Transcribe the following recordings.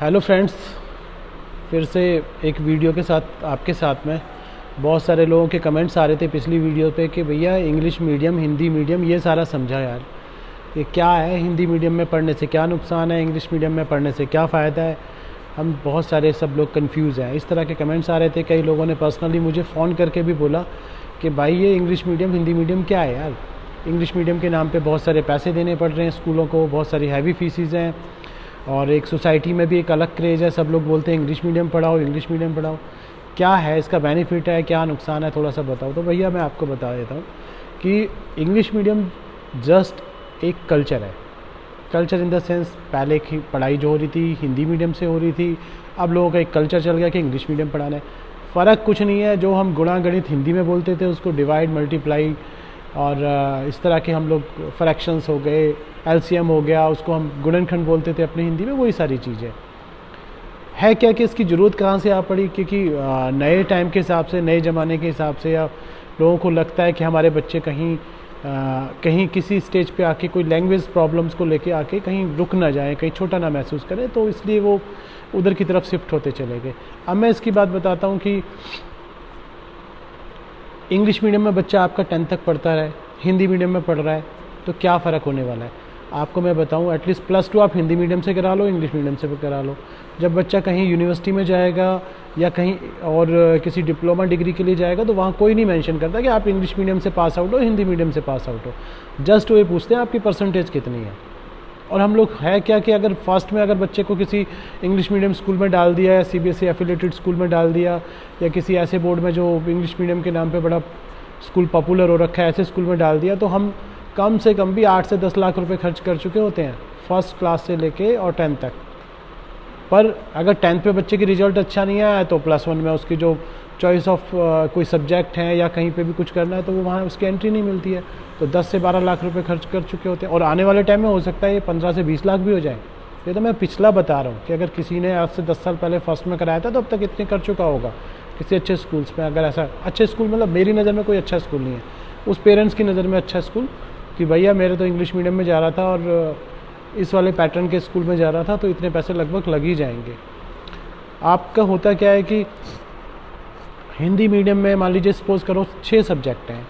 Hello friends, फिर से एक वीडियो के साथ आपके साथ में। बहुत सारे लोगों के कमेंट्स आ रहे थे पिछली वीडियो पे कि भैया इंग्लिश मीडियम, हिंदी मीडियम, ये सारा समझा यार, ये क्या है, हिंदी मीडियम में पढ़ने से क्या नुकसान है, इंग्लिश मीडियम में पढ़ने से क्या फ़ायदा है। हम बहुत सारे सब लोग कंफ्यूज हैं। इस तरह के कमेंट्स आ रहे थे। कई लोगों ने पर्सनली मुझे फ़ोन करके भी बोला कि भाई ये इंग्लिश मीडियम, हिंदी मीडियम क्या है यार। इंग्लिश मीडियम के नाम पे बहुत सारे पैसे देने पड़ रहे हैं स्कूलों को, बहुत सारी हैवी फीसिस हैं, और एक सोसाइटी में भी एक अलग क्रेज़ है। सब लोग बोलते हैं इंग्लिश मीडियम पढ़ाओ, इंग्लिश मीडियम पढ़ाओ। क्या है इसका बेनिफिट है, क्या नुकसान है, थोड़ा सा बताओ। तो भैया मैं आपको बता देता हूँ कि इंग्लिश मीडियम जस्ट एक कल्चर है। कल्चर इन द सेंस, पहले की पढ़ाई जो हो रही थी हिंदी मीडियम से हो रही थी, अब लोगों का एक कल्चर चल गया कि इंग्लिश मीडियम पढ़ाना है। फ़र्क कुछ नहीं है। जो हम गुणा गणित हिंदी में बोलते थे उसको डिवाइड, मल्टीप्लाई और इस तरह के हम लोग फ्रैक्शंस हो गए, एलसीएम हो गया, उसको हम गुणनखंड बोलते थे अपने हिंदी में, वही सारी चीज़ें है। क्या कि इसकी ज़रूरत कहाँ से आ पड़ी, क्योंकि नए टाइम के हिसाब से, नए ज़माने के हिसाब से, या लोगों को लगता है कि हमारे बच्चे कहीं किसी स्टेज पे आके कोई लैंग्वेज प्रॉब्लम्स को लेके आके कहीं रुक ना जाए, कहीं छोटा ना महसूस करें, तो इसलिए वो उधर की तरफ शिफ्ट होते चले गए। अब मैं इसकी बात बताता हूँ कि इंग्लिश मीडियम में बच्चा आपका 10th तक पढ़ता रहे, हिंदी मीडियम में पढ़ रहा है, तो क्या फ़र्क होने वाला है आपको मैं बताऊं। एटलीस्ट +2 आप हिंदी मीडियम से करा लो, इंग्लिश मीडियम से करा लो। जब बच्चा कहीं यूनिवर्सिटी में जाएगा या कहीं और किसी डिप्लोमा डिग्री के लिए जाएगा, तो वहाँ कोई नहीं मेंशन करता कि आप इंग्लिश मीडियम से पास आउट हो, हिंदी मीडियम से पास आउट हो। जस्ट वो पूछते हैं आपकी परसेंटेज कितनी है। और हम लोग है क्या कि अगर फर्स्ट में अगर बच्चे को किसी इंग्लिश मीडियम स्कूल में डाल दिया, या CBSE एफिलेटेड स्कूल में डाल दिया, या किसी ऐसे बोर्ड में जो इंग्लिश मीडियम के नाम पे बड़ा स्कूल पॉपुलर हो रखा है, ऐसे स्कूल में डाल दिया, तो हम कम से कम भी 8 से 10 लाख रुपए खर्च कर चुके होते हैं, फर्स्ट क्लास से लेके और 10th तक। पर अगर 10th पे बच्चे की रिजल्ट अच्छा नहीं आया तो +1 में उसकी जो चॉइस ऑफ कोई सब्जेक्ट है या कहीं पे भी कुछ करना है, तो वो वहाँ उसकी एंट्री नहीं मिलती है। तो 10 से 12 लाख रुपए खर्च कर चुके होते हैं, और आने वाले टाइम में हो सकता है ये 15 से 20 लाख भी हो जाए। ये तो मैं पिछला बता रहा हूँ कि अगर किसी ने आज से 10 साल पहले फर्स्ट में कराया था तो अब तक इतने कर चुका होगा किसी अच्छे स्कूल्स में। अगर ऐसा अच्छे स्कूल, मतलब मेरी नज़र में कोई अच्छा स्कूल नहीं है, उस पेरेंट्स की नज़र में अच्छा स्कूल, कि भैया मेरे तो इंग्लिश मीडियम में जा रहा था और इस वाले पैटर्न के स्कूल में जा रहा था, तो इतने पैसे लगभग लग ही जाएंगे। आपका होता क्या है कि हिंदी मीडियम में मान लीजिए सपोज़ करो 6 सब्जेक्ट हैं,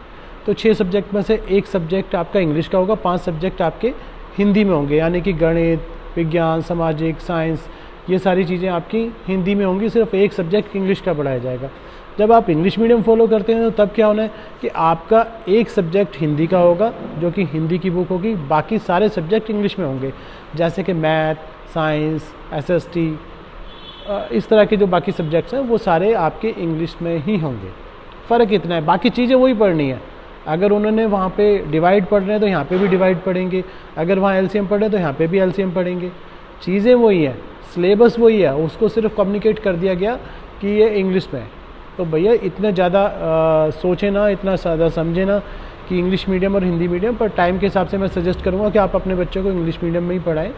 तो 6 सब्जेक्ट में से एक सब्जेक्ट आपका इंग्लिश का होगा, 5 सब्जेक्ट आपके हिंदी में होंगे, यानी कि गणित, विज्ञान, सामाजिक, साइंस, ये सारी चीज़ें आपकी हिंदी में होंगी, सिर्फ एक सब्जेक्ट इंग्लिश का पढ़ाया जाएगा। जब आप इंग्लिश मीडियम फॉलो करते हैं तो तब क्या होना है कि आपका एक सब्जेक्ट हिंदी का होगा, जो कि हिंदी की बुक होगी, बाकी सारे सब्जेक्ट इंग्लिश में होंगे, जैसे कि मैथ, साइंस, SST, इस तरह के जो बाकी सब्जेक्ट्स हैं वो सारे आपके इंग्लिश में ही होंगे। फ़र्क इतना है, बाकी चीज़ें वही पढ़नी है। अगर उन्होंने वहाँ पे डिवाइड पढ़ रहे हैं तो यहाँ पे भी डिवाइड पढ़ेंगे, अगर वहाँ LCM पढ़ रहे हैं तो यहाँ पे भी LCM पढ़ेंगे। चीज़ें वही है, सिलेबस वही है, उसको सिर्फ कम्युनिकेट कर दिया गया कि ये इंग्लिश में है। तो भैया इतना ज़्यादा सोचें ना, इतना ज़्यादा समझे ना कि इंग्लिश मीडियम और हिंदी मीडियम। पर टाइम के हिसाब से मैं सजेस्ट करूँगा कि आप अपने बच्चों को इंग्लिश मीडियम में ही पढ़ाएं,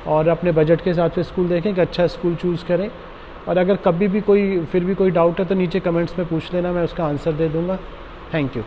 और अपने बजट के हिसाब से स्कूल देखें कि अच्छा स्कूल चूज़ करें। और अगर कभी भी कोई फिर भी कोई डाउट है तो नीचे कमेंट्स में पूछ लेना, मैं उसका आंसर दे दूँगा। Thank you.